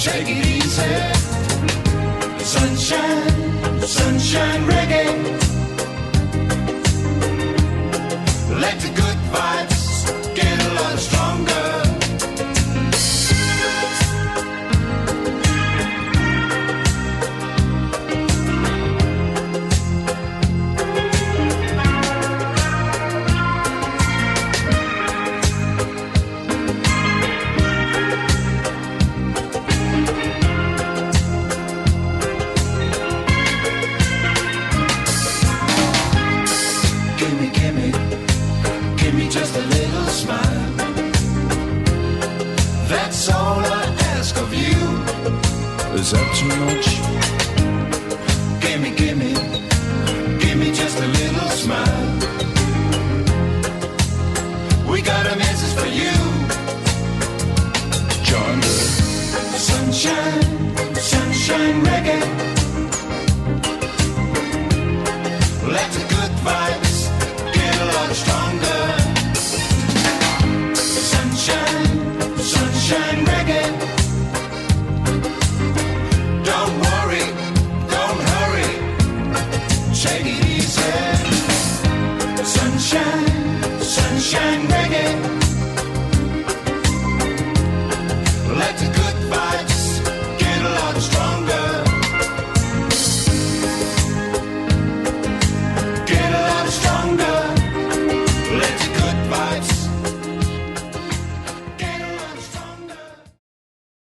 Take it easy. Sunshine, sunshine reggae. Let the good vibes get a lot stronger. Just a little smile. That's all I ask of you. Is that too much? Give me just a little smile. We got a message for you. Join the sunshine, sunshine reggae.